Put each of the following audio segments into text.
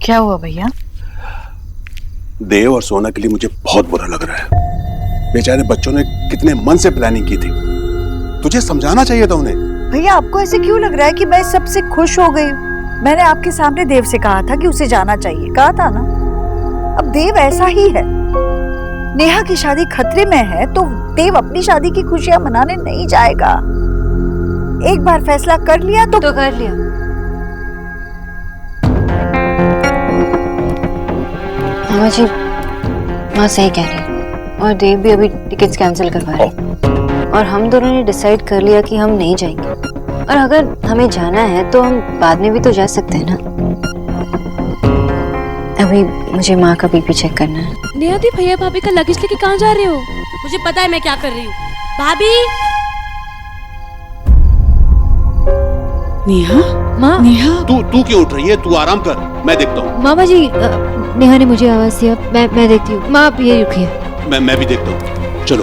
क्या हुआ भैया? देव और सोना के लिए मुझे बहुत बुरा लग रहा है। बेचारे बच्चों ने कितने मन से प्लानिंग की थी। तुझे समझाना चाहिए था उन्हें। भैया आपको ऐसे क्यों लग रहा है कि मैं सबसे खुश हो गई? मैंने आपके सामने देव से कहा था कि उसे जाना चाहिए, कहा था ना। अब देव ऐसा ही है। नेहा की शादी खतरे में है तो देव अपनी शादी की खुशियां मनाने नहीं जाएगा। एक बार फैसला कर लिया तो कर लिया। मामा जी, माँ सही कह रही है और देव भी अभी टिकट्स कैंसिल करवा रहे हैं और हम दोनों ने डिसाइड कर लिया कि हम नहीं जाएंगे। और अगर हमें जाना है तो हम बाद में भी तो जा सकते हैं ना। अभी मुझे माँ का बीपी चेक करना है। नेहा दी, भैया भाभी का लगेज लेके कहाँ जा रहे हो? मुझे पता है मैं क्या कर रही हूँ। भाभी। नेहा, माँ। नेहा, तू क्यों उठ रही है? तू आराम कर, मैं देखता हूँ। मामा जी, नेहा ने मुझे आवाज दिया, मैं देखती हूँ। माँ आप ये रुकिए। मैं भी देखता हूँ। चलो।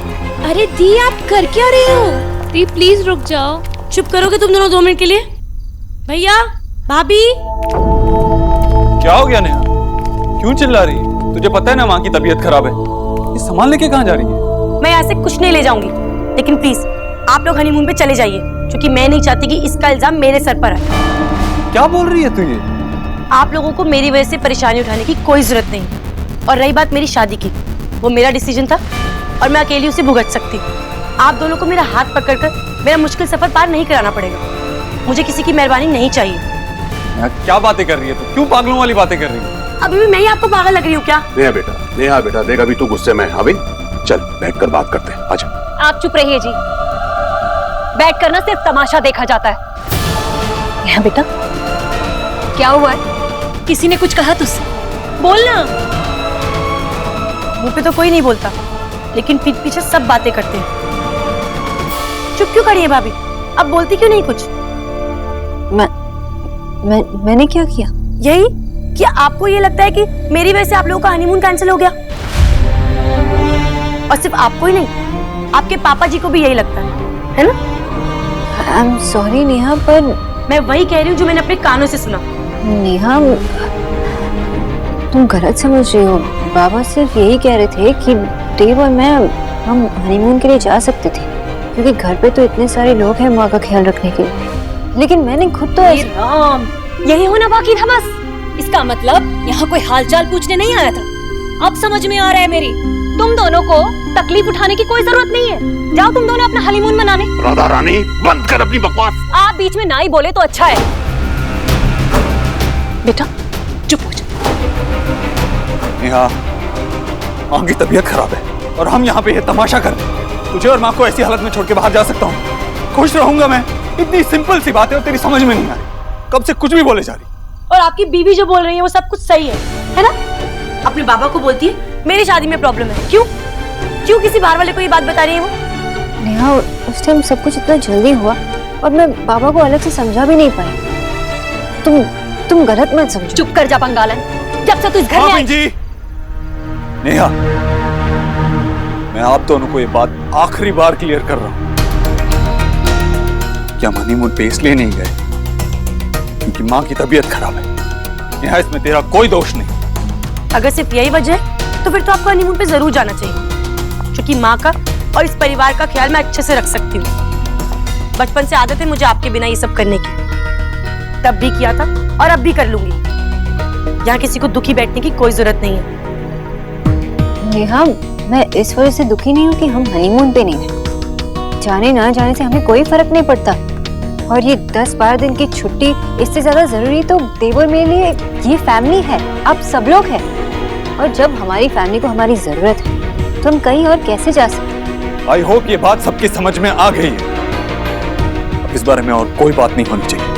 अरे दी, आप कर क्या रहे हो? दी प्लीज रुक जाओ। चुप करोगे तुम दोनों 2 मिनट के लिए? भैया, भाभी। क्या हो गया नेहा? क्यों चिल्ला रही है? तुझे पता है ना माँ की तबीयत खराब है। ये सामान लेके कहाँ जा रही है? मैं यहाँ से कुछ नहीं ले जाऊंगी, लेकिन प्लीज आप लोग हनीमून पे चले जाइए, क्योंकि मैं नहीं चाहती कि इसका इल्जाम मेरे सर पर आए। क्या बोल रही है तू ये? आप लोगों को मेरी वजह से परेशानी उठाने की कोई जरूरत नहीं। और रही बात मेरी शादी की, वो मेरा डिसीजन था और मैं अकेली उसे भुगत सकती। आप दोनों को मेरा हाथ पकड़कर मेरा मुश्किल सफर पार नहीं कराना पड़ेगा। मुझे किसी की मेहरबानी नहीं चाहिए। क्या बातें कर रही है तू? क्यों पागलों वाली बातें कर रही है? अभी भी मैं ही आपको पागल लग रही हूँ क्या? नेहा बेटा देख, अभी तू गुस्से में है। अभी चल बैठकर बात करते हैं। आजा। आप चुप रहिए जी। बैठ कर ना सिर्फ तमाशा देखा जाता है। नेहा बेटा, क्या हुआ है? किसी ने कुछ कहा तुझसे? बोलना। मुंह पे तो कोई नहीं बोलता, लेकिन पीठ पीछे सब बातें करते हैं। चुप क्यों खड़ी है भाभी? अब बोलती क्यों नहीं कुछ? मैंने क्या किया? यही कि आपको ये लगता है कि मेरी वजह से आप लोगों का हनीमून कैंसिल हो गया। और सिर्फ आपको ही नहीं, आपके पापा जी को भी यही लगता है ना? आई एम सॉरी नेहा, पर मैं वही कह रही हूँ जो मैंने अपने कानों से सुना। नेहा, तुम गलत समझ रही हो। बाबा सिर्फ यही कह रहे थे कि देव और मैं हम हनीमून के लिए जा सकते थे, क्योंकि घर पे तो इतने सारे लोग हैं माँ का ख्याल रखने के लिए। लेकिन मैंने खुद तो राम, यही होना बाकी था बस। इसका मतलब यहाँ कोई हालचाल पूछने नहीं आया था। अब समझ में आ रहा है मेरी। तुम दोनों को तकलीफ उठाने की कोई जरूरत नहीं है। जाओ तुम दोनों अपना हनीमून मनाने। राधा रानी बंद कर अपनी बकवास। आप बीच में ना ही बोले तो अच्छा है। बेटा चुप हो जा। नेहा, माँ की तबीयत खराब है और हम यहाँ पे ये तमाशा कर रहे हैं। तुझे और माँ को ऐसी हालत में छोड़ के बाहर जा सकता हूँ? खुश रहूंगा मैं? इतनी सिंपल सी बात है और तेरी समझ में नहीं आ रही। कब से कुछ भी बोले जा रही। और आपकी बीवी जो बोल रही है वो सब कुछ सही है ना? अपने बाबा को बोलती है मेरी शादी में प्रॉब्लम है। क्यों किसी बाहर वाले को ये बात बता रही है वो? नेहा, उस टाइम सब कुछ इतना जल्दी हुआ और मैं बाबा को अलग से समझा भी नहीं पाई। तुम गलत मत समझो। चुप कर जा बंगालन। जब से तू इस घर में आई। जी, नेहा, मैं आप दोनों को ये बात आखिरी बार क्लियर कर रहा हूँ कि हम हनीमून पे इसलिए नहीं गए क्योंकि माँ की तबीयत खराब है। नेहा, इसमें तेरा कोई दोष नहीं। अगर सिर्फ यही वजह है तो फिर तो आपको हनीमून पे जरूर जाना चाहिए, क्योंकि माँ का और इस परिवार का ख्याल मैं अच्छे से रख सकती हूँ। बचपन से आदत है मुझे आपके बिना ये सब करने की। तब भी किया था और अब भी कर लूंगी। यहाँ किसी को दुखी बैठने की कोई जरूरत नहीं है। नेहा, मैं इस वजह से दुखी नहीं हूँ कि हम हनीमून पे नहीं गए। जाने ना जाने से हमें कोई फर्क नहीं पड़ता। और ये 10-12 दिन की छुट्टी इससे ज्यादा जरूरी तो देव और मेरे लिए ये फैमिली है। आप सब लोग हैं और जब हमारी फैमिली को हमारी जरूरत है तो हम कहीं और कैसे जा सकते? आई होप ये बात सबकी समझ में आ गई है। अब इस बारे में और कोई बात नहीं होनी चाहिए।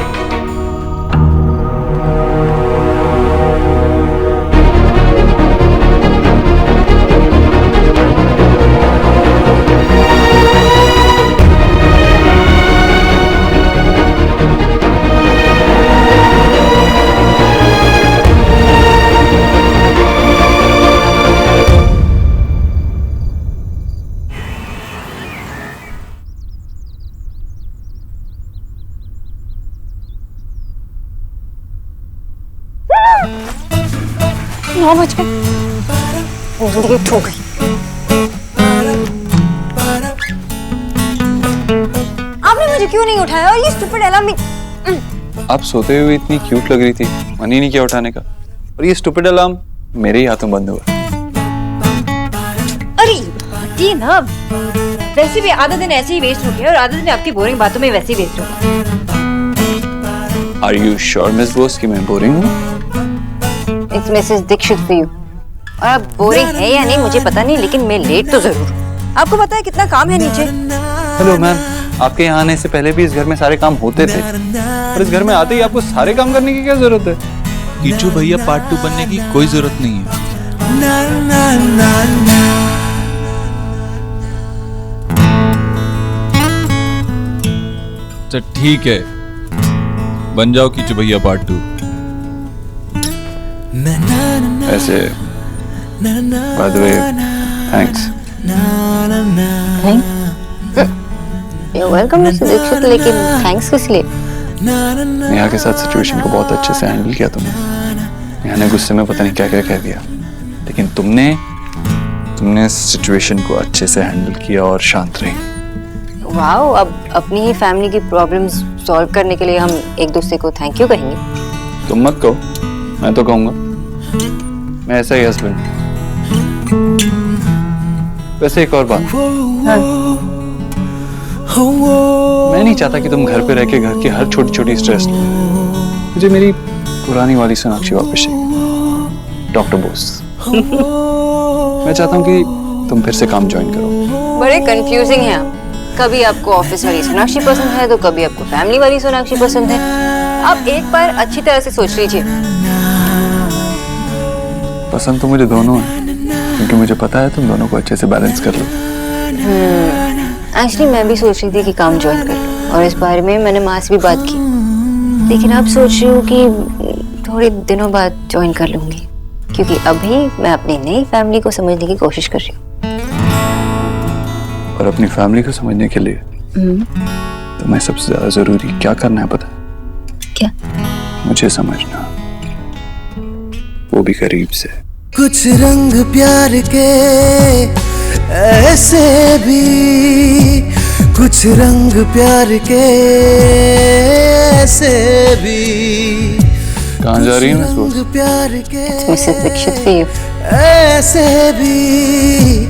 9 बज गए, नींद ही ठो गई। आपने मुझे क्यों नहीं उठाया? और ये स्टूपिड अलार्म भी। आप सोते हुए इतनी क्यूट लग रही थी, मन ही नहीं किया उठाने का, और ये स्टूपिड अलार्म मेरे ही हाथों बंद हुआ। अरे हटिए ना, वैसे भी आधा दिन ऐसे ही वेस्ट हो गया और आधा दिन आपकी बोरिंग बातों में वैसे ही वेस्ट हो गया। Are you sure, Miss Bose, कि मैं बोरिंग हूँ? It's Mrs Dikshit for you. और आप बोरिंग है या नहीं मुझे पता नहीं, लेकिन मैं लेट तो जरूर हूँ। आपको पता है कितना काम है नीचे? हेलो मैम, आपके यहाँ आने से पहले भी इस घर में सारे काम होते थे, और इस घर में आते ही आपको सारे काम करने की क्या जरूरत है? कीचू भैया पार्ट 2 बनने की कोई जरूरत नहीं है। तो ठीक है, बन जाओ कीचू भैया पार्ट 2। ऐसे by the way, thanks. You welcome Mrs Dikshit, लेकिन थैंक्स किस लिए? नेहा के साथ सिचुएशन को बहुत अच्छे से हैंडल किया तुमने। नेहा ने गुस्से में पता नहीं क्या क्या कह दिया, लेकिन तुमने सिचुएशन को अच्छे से हैंडल किया और शांत रही। वाओ, अब अपनी ही फैमिली की प्रॉब्लम्स सॉल्व करने के लिए हम एक दूसरे को थैंक यू कहेंगे। तुम मत कहो, मैं तो कहूंगा। मैं ऐसा ही हस्बैंड। वैसे एक और बात, मैं नहीं चाहता कि तुम घर पे रह के घर की हर छोटी छोटी स्ट्रेस लो। मुझे मेरी पुरानी वाली सोनाक्षी वापस चाहिए, डॉक्टर बोस। मैं चाहता हूँ कि तुम फिर से काम ज्वाइन करो। बड़े कंफ्यूजिंग हैं आप। कभी आपको ऑफिस वाली सोनाक्षी पसंद है तो कभी आपको फैमिली वाली सोनाक्षी पसंद है। आप एक बार अच्छी तरह से सोच लीजिए। पसंद तो मुझे दोनों है, क्योंकि मुझे पता है तुम दोनों को अच्छे से बैलेंस कर लो। एक्चुअली मैं भी सोच रही थी कि काम ज्वाइन कर लूं, और इस बारे में मैंने माँ से भी बात की, लेकिन अब सोच रही हूँ कि थोड़े दिनों बाद ज्वाइन कर लूंगी, क्योंकि अभी मैं अपनी नई फैमिली को समझने की कोशिश कर रही हूँ। और अपनी फैमिली को समझने के लिए तो मैं सबसे ज्यादा जरूरी क्या करना है पता? क्या? मुझे समझना, वो भी करीब से। कुछ रंग प्यार के ऐसे भी, कुछ रंग प्यार के ऐसे भी। कहाँ जा रही है मिस बोस? प्यार के मिसेस दीक्षित फॉर यू। ऐसे भी,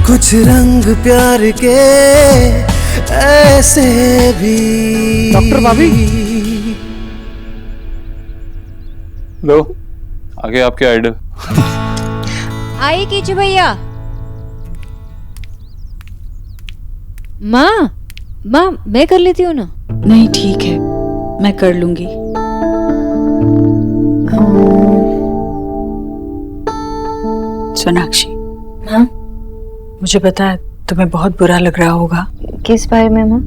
कुछ रंग प्यार के ऐसे भी। डॉक्टर भाभी, लो आगे आपके आइडल। आई कीचू भैया। माँ मैं कर लेती हूँ ना। नहीं ठीक है, मैं कर लूंगी। सोनाक्षी, हाँ? मुझे पता है तुम्हें बहुत बुरा लग रहा होगा। किस बारे में माँ?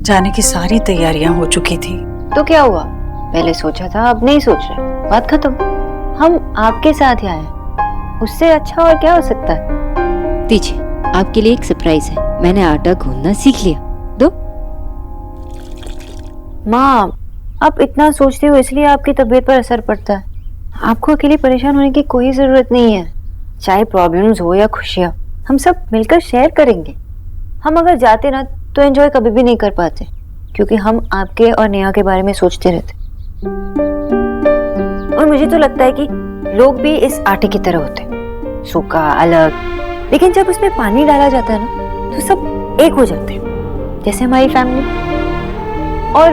जाने की सारी तैयारियां हो चुकी थी। तो क्या हुआ? पहले सोचा था, अब नहीं सोच रहे। बात खत्म। हम आपके साथ ही आए, उससे अच्छा और क्या हो सकता है? दीजिए, आपके लिए एक सरप्राइज है। मैंने आटा गूंदना सीख लिया। दो। माँ, आप इतना सोचते हो इसलिए आपकी तबीयत पर असर पड़ता है। आपको अकेले परेशान होने की कोई जरूरत नहीं है। चाहे प्रॉब्लम्स हो या खुशियाँ, हम सब मिलकर शेयर करेंगे। हम अगर जाते ना तो एंजॉय कभी भी नहीं कर पाते, क्योंकि हम आपके और नेहा के बारे में सोचते रहते। और मुझे तो लगता है कि लोग भी इस आटे की तरह होते, सूखा अलग, लेकिन जब उसमें पानी डाला जाता है ना तो सब एक हो जाते हैं, जैसे हमारी फैमिली। और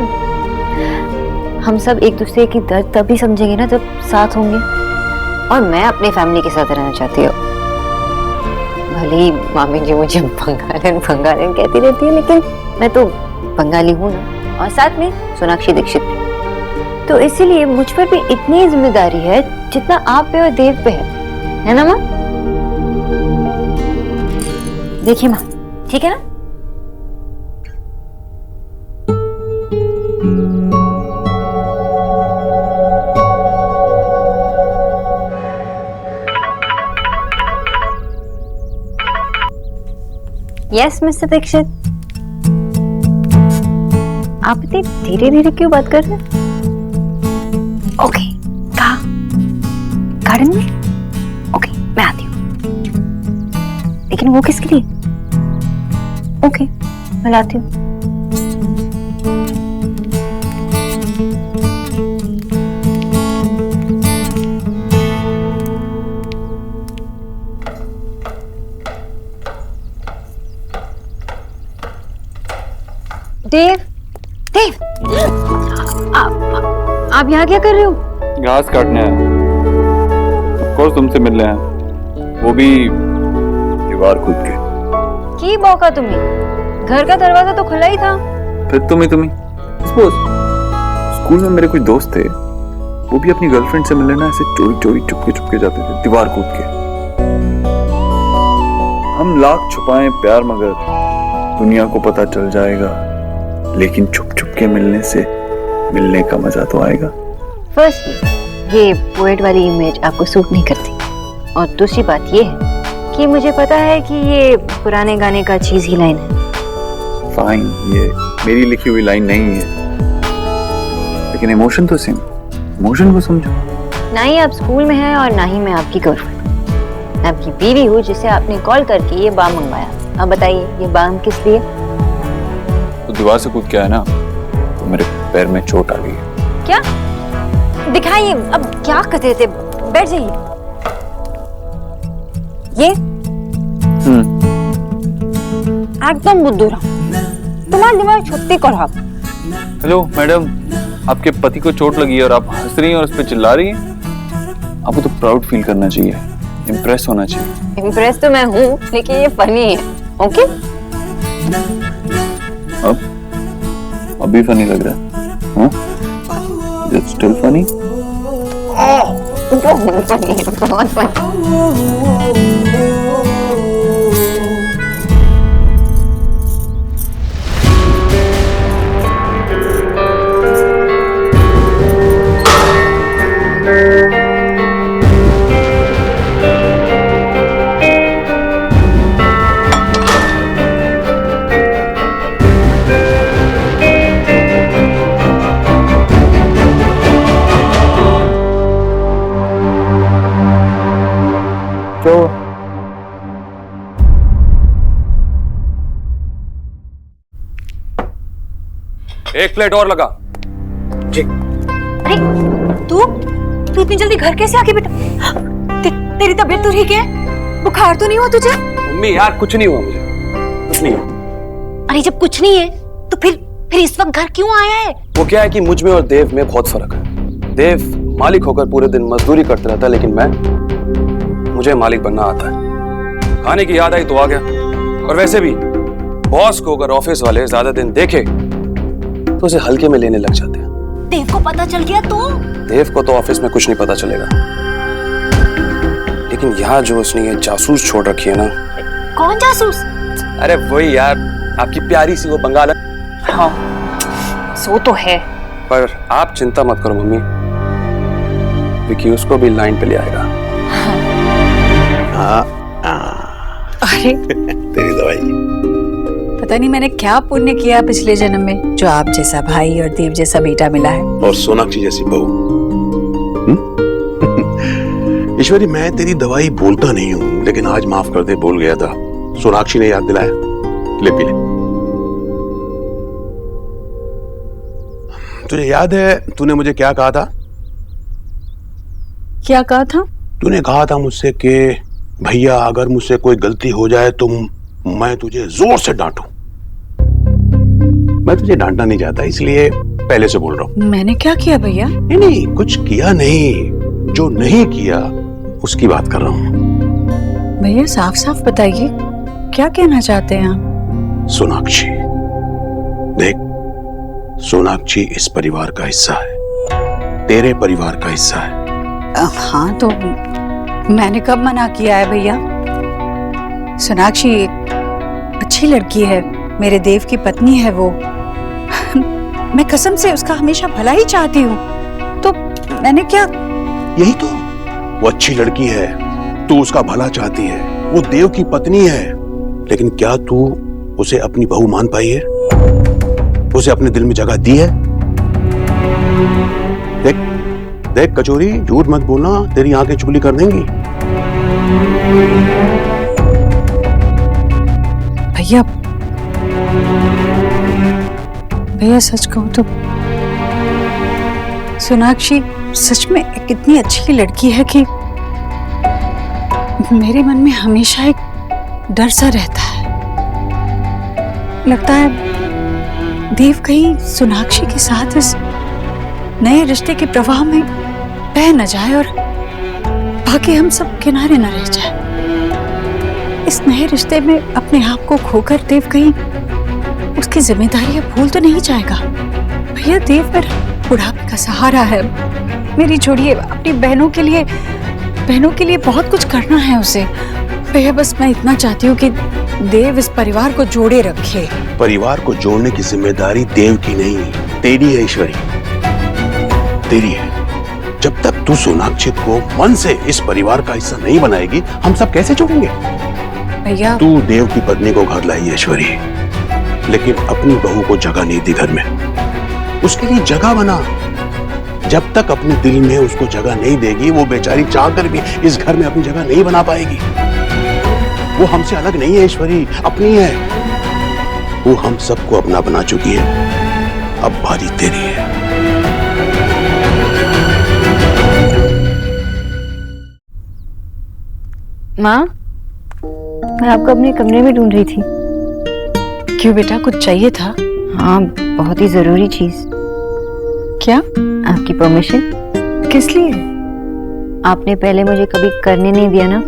हम सब एक दूसरे की दर्द तभी समझेंगे ना जब साथ होंगे। और मैं अपनी फैमिली के साथ रहना चाहती हूँ। भले ही मामी जी मुझे बंगालन कहती रहती है, लेकिन मैं तो बंगाली हूँ ना, और साथ में सोनाक्षी दीक्षित भी। तो इसीलिए मुझ पर भी इतनी जिम्मेदारी है जितना आप पे और देव पे है ना माँ? देखिए माँ, ठीक है ना? Yes Mr Dikshit. आप इतनी धीरे धीरे क्यों बात कर रहे हैं? ओके, कहाँ? गार्डन में? लेकिन वो किसके लिए? ओके, मैं लाती हूँ। देव, देव, आप यहाँ क्या कर रहे हो? घास काटने आया। ऑफ कोर्स तुमसे मिलने आया, वो भी दीवार कूद के। की मौका तुमने? घर का दरवाजा तो खुला ही था। फिर तुम्ही सपोज स्कूल में मेरे कुछ दोस्त थे, वो भी अपनी गर्लफ्रेंड से मिलने ना ऐसे चोरी चोरी चुपके जाते थे, दीवार कूद के। हम लाख छुपाएं प्यार मगर दुनिया को पता चल जाएगा, लेकिन छुप के मिलने से मिलने का मजा तो आएगा। फर्स्टली ये पोएट वाली इमेज आपको सूट नहीं करती, और दूसरी बात ये है कि मुझे पता है कि ये पुराने गाने का चीज ही लाइन है। फाइन, ये मेरी लिखी हुई लाइन नहीं है, लेकिन इमोशन तो सेम। इमोशन को समझो। ना ही आप स्कूल में हैं और ना ही मैं आपकी गर्लफ्रेंड। मैं आपकी बीवी हूँ जिसे आपने कॉल करके ये बाम मंगवाया। अब बताइए ये बाम किस लिए? तो दीवार से कूद के आया ना, तो मेरे पैर में चोट आ गई। क्या? दिखाइए, अब क्या करते थे? बैठ जाइए। ये एकदम बुद्धू रहा, तुम्हारा दिमाग छुट्टी करो आप। हेलो मैडम, आपके पति को चोट लगी है और आप हंस रही हैं और उस पर चिल्ला रही हैं। आपको तो प्राउड फील करना चाहिए, इम्प्रेस होना चाहिए। इम्प्रेस तो मैं हूँ, लेकिन ये फनी है। ओके? अभी फनी लग रहा है? It's still funny? बहुत फनी है, बहुत फनी। एक प्लेट और लगा। अरे तू इतनी जल्दी घर कैसे आ गया बेटा? तेरी तबीयत तो ठीक है? बुखार तो नहीं हुआ तुझे? मम्मी यार कुछ नहीं हुआ मुझे, कुछ नहीं हुआ। अरे जब कुछ नहीं है तो फिर इस वक्त घर क्यों आया है? वो क्या है कि मुझ में और देव में बहुत फर्क है। देव मालिक होकर पूरे दिन मजदूरी करता रहता है, लेकिन मुझे मालिक बनना आता है। खाने की याद आई तो आ गया। और वैसे भी बॉस को अगर ऑफिस वाले ज्यादा दिन देखे तो उसे हल्के में लेने लग जाते हैं। देव को पता चल गया तो? देव को तो ऑफिस में कुछ नहीं पता चलेगा, लेकिन यहाँ जो उसने ये जासूस छोड़ रखी है ना। कौन जासूस? अरे वही यार, आपकी प्यारी सी वो बंगाल। हाँ, सो तो है। पर आप चिंता मत करो मम्मी, विकी उसको भी लाइन पे ले आएगा। अरे तेरी दवाई। पता नहीं मैंने क्या पुण्य किया पिछले जन्म में, जो आप जैसा भाई और देव जैसा बेटा मिला है। और सोनाक्षी जैसी बहू। ईश्वरी, मैं तेरी दवाई बोलता नहीं हूँ, लेकिन आज माफ कर दे, बोल गया था। सोनाक्षी ने याद दिलाया। ले पी ले। तुझे याद है तूने मुझे क्या कहा था? क्या कहा था? तूने कहा था मुझसे कि भैया अगर मुझसे कोई गलती हो जाए तो मैं तुझे जोर से डांटूं। मैं तुझे डांटना नहीं चाहता, इसलिए पहले से बोल रहा हूँ। मैंने क्या किया भैया? नहीं, कुछ किया नहीं, जो नहीं किया उसकी बात कर रहा हूँ। भैया साफ साफ बताइए, क्या कहना चाहते हैं आप? सोनाक्षी, देख, सोनाक्षी इस परिवार का हिस्सा है, तेरे परिवार का हिस्सा है। हाँ, तो मैंने कब मना किया है भैया? सोनाक्षी एक अच्छी लड़की है, मेरे देव की पत्नी है वो। मैं कसम से उसका हमेशा भला ही चाहती हूँ, तो मैंने क्या? यही तो, वो अच्छी लड़की है, तू उसका भला चाहती है, वो देव की पत्नी है, लेकिन क्या तू उसे अपनी बहू मान पाई है? उसे अपने दिल में जगह दी है? देख देख कचोरी, झूठ मत बोलना, तेरी आंखें चुगली कर देंगी। भैया भैया सच कहूं तो सोनाक्षी सच में कितनी अच्छी लड़की है कि मेरे मन में हमेशा एक डर सा रहता है। लगता है देव कहीं सोनाक्षी के साथ इस नए रिश्ते के प्रवाह में बह न जाए और बाकी हम सब किनारे न रह जाए। इस नए रिश्ते में अपने आप को खोकर देव कहीं उसकी जिम्मेदारियां भूल तो नहीं जाएगा। भैया देव मेरा बुढ़ापे का सहारा है, मेरी छोड़िए अपनी बहनों के लिए बहुत कुछ करना है उसे। भैया बस मैं इतना चाहती हूँ कि देव इस परिवार को जोड़े रखे। परिवार को जोड़ने की जिम्मेदारी देव की नहीं, तेरी है ईश्वरी, तेरी है। जब तक तू सोनाक्षी को मन से इस परिवार का हिस्सा नहीं बनाएगी, हम सब कैसे जोड़ेंगे? भैया तू देव की पत्नी को घर लाई ईश्वरी, लेकिन अपनी बहू को जगह नहीं दी घर में। उसके लिए जगह बना। जब तक अपने दिल में उसको जगह नहीं देगी, वो बेचारी चाहकर भी इस घर में अपनी जगह नहीं बना पाएगी। वो हमसे अलग नहीं है ईश्वरी, अपनी है। वो हम सबको अपना बना चुकी है, अब बारी तेरी है। माँ, मैं आपको अपने कमरे में ढूंढ रही थी। क्यों बेटा, कुछ चाहिए था? हाँ, बहुत ही जरूरी चीज। क्या? आपकी परमिशन। किस लिए? आपने पहले मुझे कभी करने नहीं दिया ना,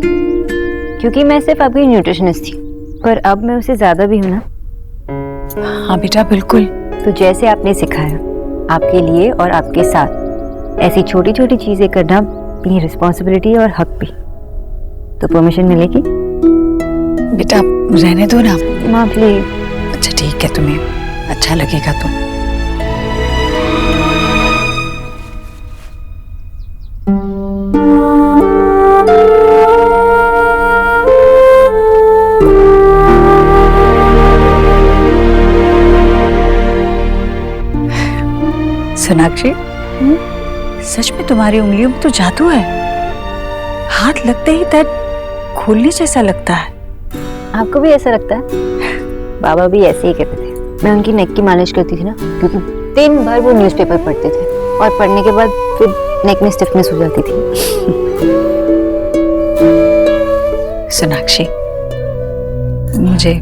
क्योंकि मैं सिर्फ आपकी न्यूट्रिशनिस्ट थी, पर अब मैं उससे ज्यादा भी हूँ ना। हाँ बेटा बिल्कुल। तो जैसे आपने सिखाया, आपके लिए और आपके साथ ऐसी छोटी छोटी चीजें करना अपनी रिस्पॉन्सिबिलिटी और हक भी। तो परमिशन मिलेगी? बेटा रहने दो ना। माँ प्लीज। अच्छा ठीक है, तुम्हें अच्छा लगेगा तो। सोनाक्षी, सच में तुम्हारी उंगलियों में तो जादू है। हाथ लगते ही दर्द खोलने जैसा लगता है। आपको भी ऐसा लगता है? बाबा भी ऐसे ही कहते थे। मैं उनकी नेक की मालिश करती थी ना, क्योंकि दिन भर वो न्यूज़पेपर पढ़ते थे और पढ़ने के बाद फिर नेक में स्टिफनेस हो जाती थी। सोनाक्षी, मुझे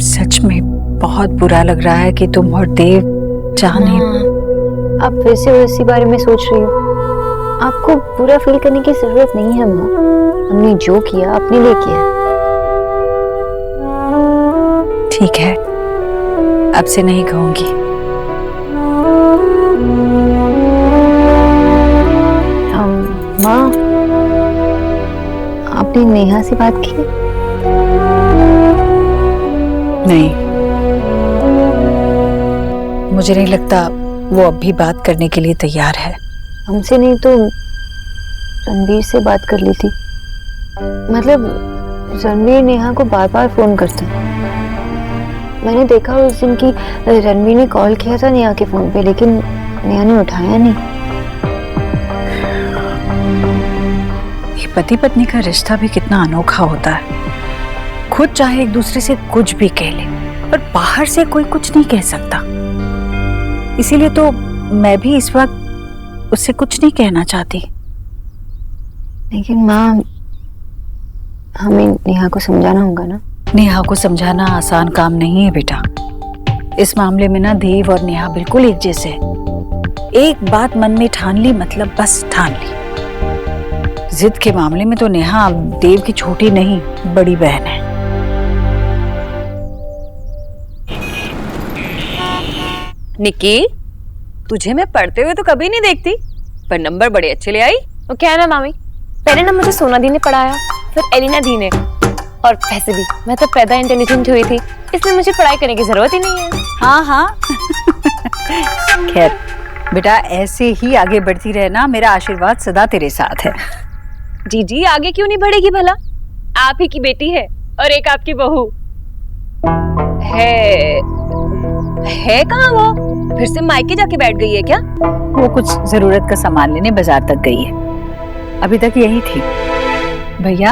सच में बहुत बुरा लग रहा है कि तुम और देव जाने। आप फिर से उसी बारे में सोच रही हो। आपको बुरा फील करने की जरूरत नहीं है माँ। हमने जो किया अपने लिए किया। ठीक है, अब से नहीं कहूंगी। माँ, आपने नेहा से बात की? नहीं, मुझे नहीं लगता वो अब भी बात करने के लिए तैयार है। हमसे नहीं तो रणवीर से बात कर ली थी। मतलब रणवीर नेहा को बार बार फोन करते हैं। मैंने देखा उस दिन की रणवीर ने कॉल किया था नेहा के फोन पे, लेकिन नेहा ने उठाया नहीं। ये पति पत्नी का रिश्ता भी कितना अनोखा होता है। खुद चाहे एक दूसरे से कुछ भी कह ले, पर बाहर से कोई कुछ नहीं कह सकता। इसीलिए तो मैं भी इस वक्त उससे कुछ नहीं कहना चाहती। लेकिन माँ, हमें नेहा को समझाना होगा ना। नेहा को समझाना आसान काम नहीं है बेटा। इस मामले में ना देव और नेहा बिल्कुल एक जैसे हैं। एक बात मन में ठान ली, मतलब बस ठान ली। जिद के मामले में तो नेहा देव की छोटी नहीं, बड़ी बहन है। निकी, तुझे मैं पढ़ते हुए तो कभी नहीं देखती, पर नंबर बड़े अच्छे ले आई। वो क्या है ना मामी, पहले ना मुझे सोना दी ने पढ़ाया, फिर एलिना दी ने, और वैसे भी मैं तो पैदा इंटेलिजेंट हुई थी, इसलिए मुझे पढ़ाई करने की जरूरत ही नहीं है। हाँ हाँ खैर बेटा, ऐसे ही आगे बढ़ती रहना, मेरा आशीर्वाद सदा तेरे साथ है। जीजी आगे क्यों नहीं बढ़ेगी भला? आप ही की बेटी है और एक आपकी बहू है कहाँ वो? फिर से मायके जाके बैठ गई है क्या? वो कुछ जरूरत का सामान लेने बाजार तक गई है, अभी तक यही थी। भैया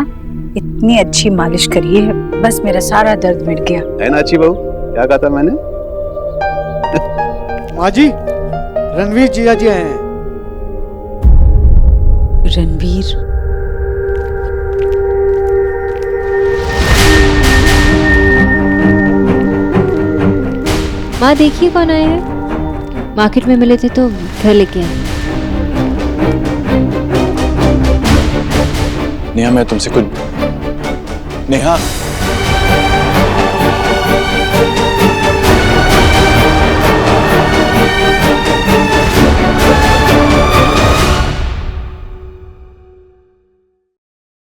इतनी अच्छी मालिश करिए, बस मेरा सारा दर्द मिट गया। है ना अच्छी बहू? क्या कहा था मैंने? माँ जी, रणवीर जिया जी आए हैं। रणवीर? माँ देखिए कौन आए हैं। मार्केट में मिले थे तो घर लेके आए। नेहा मैं तुमसे कुछ नेहा